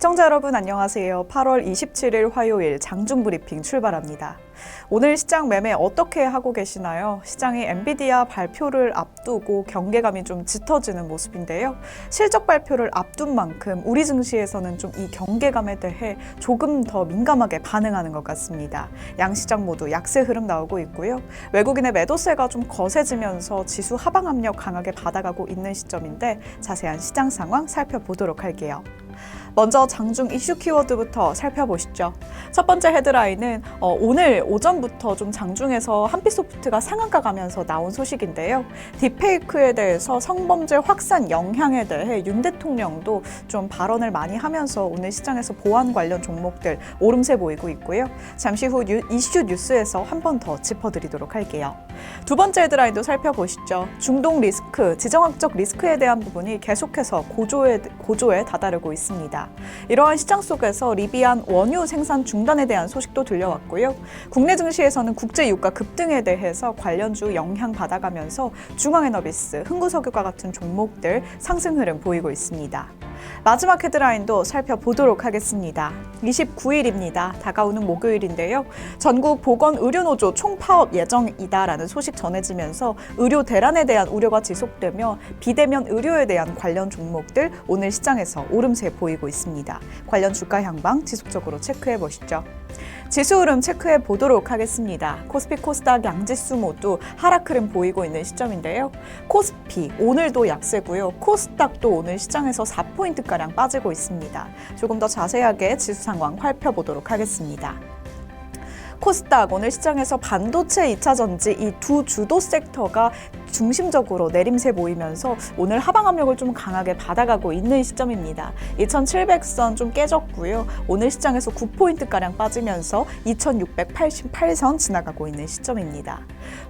시청자 여러분 안녕하세요. 8월 27일 화요일 장중 브리핑 출발합니다. 오늘 시장 매매 어떻게 하고 계시나요? 시장이 엔비디아 발표를 앞두고 경계감이 좀 짙어지는 모습인데요. 실적 발표를 앞둔 만큼 우리 증시에서는 좀 이 경계감에 대해 조금 더 민감하게 반응하는 것 같습니다. 양시장 모두 약세 흐름 나오고 있고요. 외국인의 매도세가 좀 거세지면서 지수 하방 압력 강하게 받아가고 있는 시점인데 자세한 시장 상황 살펴보도록 할게요. 먼저 장중 이슈 키워드부터 살펴보시죠. 첫 번째 헤드라인은 오늘 오전부터 좀 장중에서 한빛소프트가 상한가 가면서 나온 소식인데요. 딥페이크에 대해서 성범죄 확산 영향에 대해 윤 대통령도 좀 발언을 많이 하면서 오늘 시장에서 보안 관련 종목들 오름세 보이고 있고요. 잠시 후 이슈 뉴스에서 한 번 더 짚어드리도록 할게요. 두 번째 헤드라인도 살펴보시죠. 중동 리스크, 지정학적 리스크에 대한 부분이 계속해서 고조에 다다르고 있습니다. 이러한 시장 속에서 리비안 원유 생산 중단에 대한 소식도 들려왔고요. 국내 증시에서는 국제 유가 급등에 대해서 관련주 영향 받아가면서 중앙에너비스, 흥구석유과 같은 종목들 상승 흐름 보이고 있습니다. 마지막 헤드라인도 살펴보도록 하겠습니다. 29일입니다. 다가오는 목요일인데요. 전국 보건의료노조 총파업 예정이다라는 소식 전해지면서 의료 대란에 대한 우려가 지속되며 비대면 의료에 대한 관련 종목들 오늘 시장에서 오름세 보이고 있습니다. 관련 주가 향방 지속적으로 체크해 보시죠. 지수 흐름 체크해 보도록 하겠습니다. 코스피, 코스닥 양지수 모두 하락 흐름 보이고 있는 시점인데요. 코스피 오늘도 약세고요. 코스닥도 오늘 시장에서 4포인트가량 빠지고 있습니다. 조금 더 자세하게 지수 상황 살펴보도록 하겠습니다. 코스닥 오늘 시장에서 반도체 2차 전지 이 두 주도 섹터가 중심적으로 내림세 보이면서 오늘 하방 압력을 좀 강하게 받아가고 있는 시점입니다. 2700선 좀 깨졌고요. 오늘 시장에서 9포인트가량 빠지면서 2688선 지나가고 있는 시점입니다.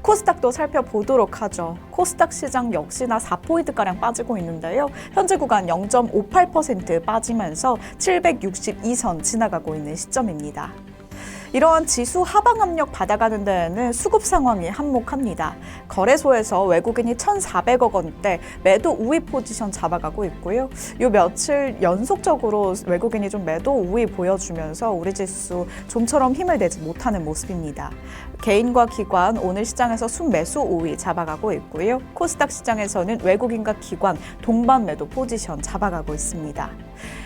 코스닥도 살펴보도록 하죠. 코스닥 시장 역시나 4포인트가량 빠지고 있는데요. 현재 구간 0.58% 빠지면서 762선 지나가고 있는 시점입니다. 이러한 지수 하방 압력 받아가는 데에는 수급 상황이 한몫합니다. 거래소에서 외국인이 1,400억 원대 매도 우위 포지션 잡아가고 있고요. 요 며칠 연속적으로 외국인이 좀 매도 우위 보여주면서 우리 지수 좀처럼 힘을 내지 못하는 모습입니다. 개인과 기관 오늘 시장에서 순매수 우위 잡아가고 있고요. 코스닥 시장에서는 외국인과 기관 동반 매도 포지션 잡아가고 있습니다.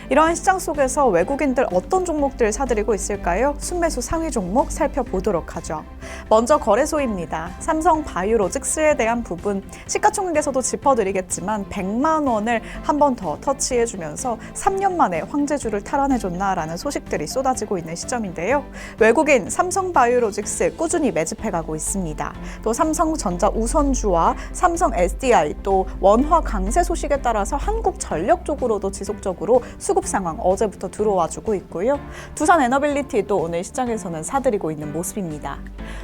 이러한 시장 속에서 외국인들 어떤 종목들 사들이고 있을까요? 순매수 상위 종목 살펴보도록 하죠. 먼저 거래소입니다. 삼성바이오로직스에 대한 부분 시가총액에서도 짚어드리겠지만 100만 원을 한 번 더 터치해주면서 3년 만에 황제주를 탈환해줬나라는 소식들이 쏟아지고 있는 시점인데요. 외국인 삼성바이오로직스 꾸준히 매집해가고 있습니다. 또 삼성전자 우선주와 삼성 SDI 또 원화 강세 소식에 따라서 한국전력 쪽으로도 지속적으로 수급 상황 어제부터 들어와주고 있고요. 두산에너빌리티도 오늘 시장에서는 사들이고 있는 모습입니다.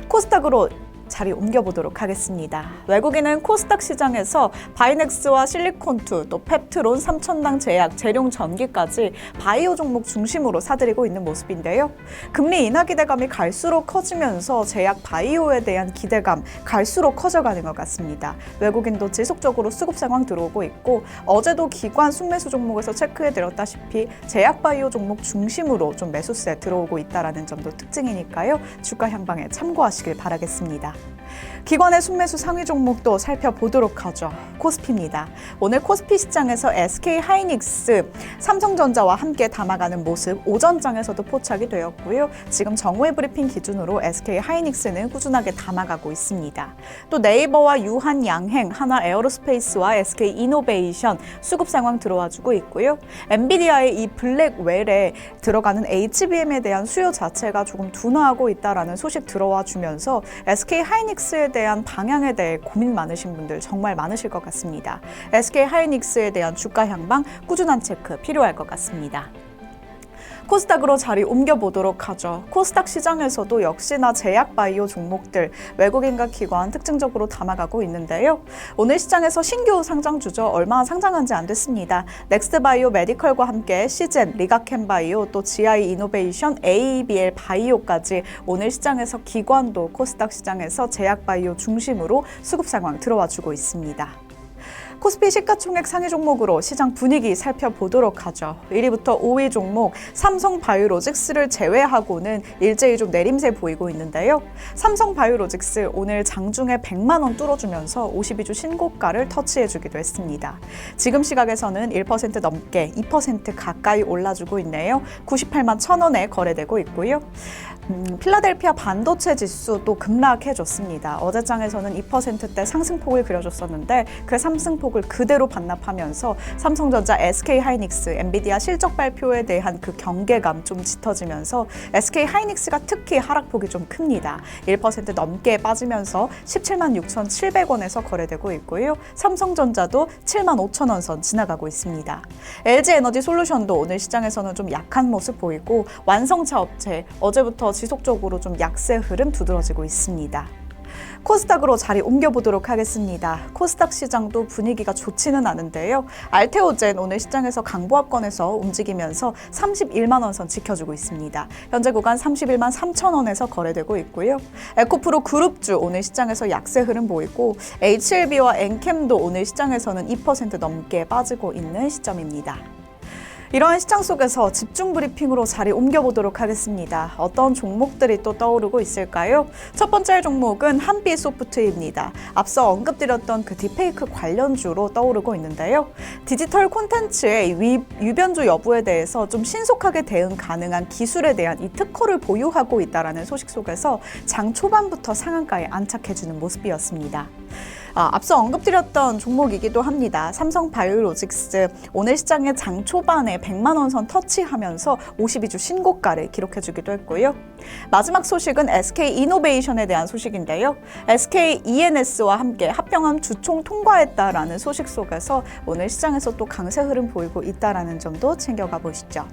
코스닥으로 자리 옮겨보도록 하겠습니다. 외국인은 코스닥 시장에서 바이넥스와 실리콘투, 또 펩트론, 삼천당 제약, 재룡전기까지 바이오 종목 중심으로 사들이고 있는 모습인데요. 금리 인하 기대감이 갈수록 커지면서 제약 바이오에 대한 기대감 갈수록 커져가는 것 같습니다. 외국인도 지속적으로 수급 상황 들어오고 있고 어제도 기관 순매수 종목에서 체크해드렸다시피 제약 바이오 종목 중심으로 좀 매수세 들어오고 있다는 점도 특징이니까요. 주가 향방에 참고하시길 바라겠습니다. 기관의 순매수 상위 종목도 살펴보도록 하죠. 코스피입니다. 오늘 코스피 시장에서 SK하이닉스, 삼성전자와 함께 담아가는 모습 오전장에서도 포착이 되었고요. 지금 정오의 브리핑 기준으로 SK하이닉스는 꾸준하게 담아가고 있습니다. 또 네이버와 유한양행, 하나에어로스페이스와 SK이노베이션 수급 상황 들어와주고 있고요. 엔비디아의 이 블랙웰에 들어가는 HBM에 대한 수요 자체가 조금 둔화하고 있다는 소식 들어와 주면서 SK하이닉스에 대한 방향에 대해 고민 많으신 분들 정말 많으실 것 같습니다. SK하이닉스에 대한 주가 향방 꾸준한 체크 필요할 것 같습니다. 코스닥으로 자리 옮겨보도록 하죠. 코스닥 시장에서도 역시나 제약 바이오 종목들 외국인과 기관 특징적으로 담아가고 있는데요. 오늘 시장에서 신규 상장주죠. 얼마 상장한 지 안 됐습니다. 넥스트바이오 메디컬과 함께 시젠, 리가켄바이오, 또 GI 이노베이션, ABL 바이오까지 오늘 시장에서 기관도 코스닥 시장에서 제약 바이오 중심으로 수급 상황 들어와 주고 있습니다. 코스피 시가총액 상위 종목으로 시장 분위기 살펴보도록 하죠. 1위부터 5위 종목 삼성바이오로직스를 제외하고는 일제히 좀 내림세 보이고 있는데요. 삼성바이오로직스 오늘 장중에 100만 원 뚫어주면서 52주 신고가를 터치해주기도 했습니다. 지금 시각에서는 1% 넘게 2% 가까이 올라주고 있네요. 98만 1,000원에 거래되고 있고요. 필라델피아 반도체 지수 또 급락해줬습니다. 어제장에서는 2%대 상승폭을 그려줬었는데 그 상승폭을 그대로 반납하면서 삼성전자, SK하이닉스, 엔비디아 실적 발표에 대한 그 경계감 좀 짙어지면서 SK하이닉스가 특히 하락폭이 좀 큽니다. 1% 넘게 빠지면서 17만 6,700원에서 거래되고 있고요. 삼성전자도 7만 5천 원 선 지나가고 있습니다. LG에너지솔루션도 오늘 시장에서는 좀 약한 모습 보이고 완성차 업체 어제부터 지속적으로 좀 약세 흐름 두드러지고 있습니다. 코스닥으로 자리 옮겨보도록 하겠습니다. 코스닥 시장도 분위기가 좋지는 않은데요. 알테오젠 오늘 시장에서 강보합권에서 움직이면서 31만 원 선 지켜주고 있습니다. 현재 구간 31만 3천 원에서 거래되고 있고요. 에코프로 그룹주 오늘 시장에서 약세 흐름 보이고 HLB와 엔캠도 오늘 시장에서는 2% 넘게 빠지고 있는 시점입니다. 이러한 시장 속에서 집중 브리핑으로 자리 옮겨보도록 하겠습니다. 어떤 종목들이 또 떠오르고 있을까요? 첫 번째 종목은 한빛소프트입니다. 앞서 언급드렸던 그 딥페이크 관련주로 떠오르고 있는데요. 디지털 콘텐츠의 유변조 여부에 대해서 좀 신속하게 대응 가능한 기술에 대한 이 특허를 보유하고 있다는 소식 속에서 장 초반부터 상한가에 안착해주는 모습이었습니다. 앞서 언급드렸던 종목이기도 합니다. 삼성바이오로직스 오늘 시장의 장 초반에 100만 원 선 터치하면서 52주 신고가를 기록해주기도 했고요. 마지막 소식은 SK이노베이션에 대한 소식인데요. SKENS와 함께 합병한 주총 통과했다라는 소식 속에서 오늘 시장에서 또 강세 흐름 보이고 있다라는 점도 챙겨가 보시죠.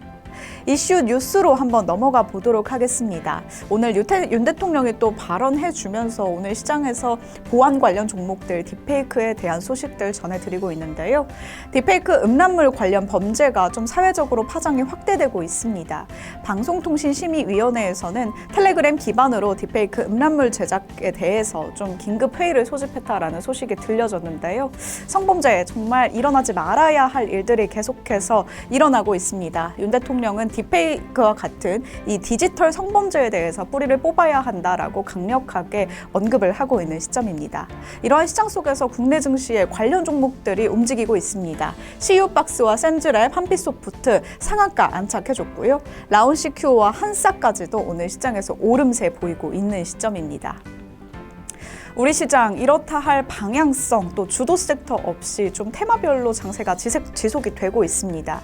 이슈 뉴스로 한번 넘어가 보도록 하겠습니다. 오늘 윤 대통령이 또 발언해주면서 오늘 시장에서 보안 관련 종목들 딥페이크에 대한 소식들 전해드리고 있는데요. 딥페이크 음란물 관련 범죄가 좀 사회적으로 파장이 확대되고 있습니다. 방송통신심의위원회에서는 텔레그램 기반으로 딥페이크 음란물 제작에 대해서 좀 긴급 회의를 소집했다라는 소식이 들려졌는데요. 성범죄 정말 일어나지 말아야 할 일들이 계속해서 일어나고 있습니다. 윤 대통령은 딥페이크와 같은 이 디지털 성범죄에 대해서 뿌리를 뽑아야 한다라고 강력하게 언급을 하고 있는 시점입니다. 이러한 시장 속에서 국내 증시의 관련 종목들이 움직이고 있습니다. CU박스와 센즈랩, 한빛소프트 상한가 안착해줬고요. 라운CQ와 한싸까지도 오늘 시장에서 오름세 보이고 있는 시점입니다. 우리 시장 이렇다 할 방향성 또 주도 섹터 없이 좀 테마별로 장세가 지속이 되고 있습니다.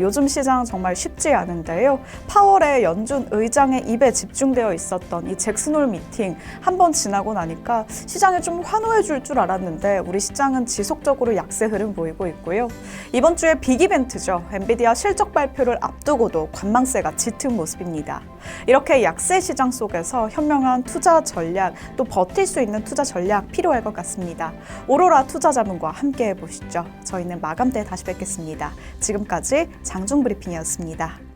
요즘 시장 정말 쉽지 않은데요. 파월에 연준 의장의 입에 집중되어 있었던 이 잭슨홀 미팅 한 번 지나고 나니까 시장에 좀 환호해 줄 줄 알았는데 우리 시장은 지속적으로 약세 흐름 보이고 있고요. 이번 주에 빅 이벤트죠. 엔비디아 실적 발표를 앞두고도 관망세가 짙은 모습입니다. 이렇게 약세 시장 속에서 현명한 투자 전략 또 버틸 수 있는 투자 전략 필요할 것 같습니다. 오로라 투자자문과 함께 해보시죠. 저희는 마감 때 다시 뵙겠습니다. 지금까지 장중 브리핑이었습니다.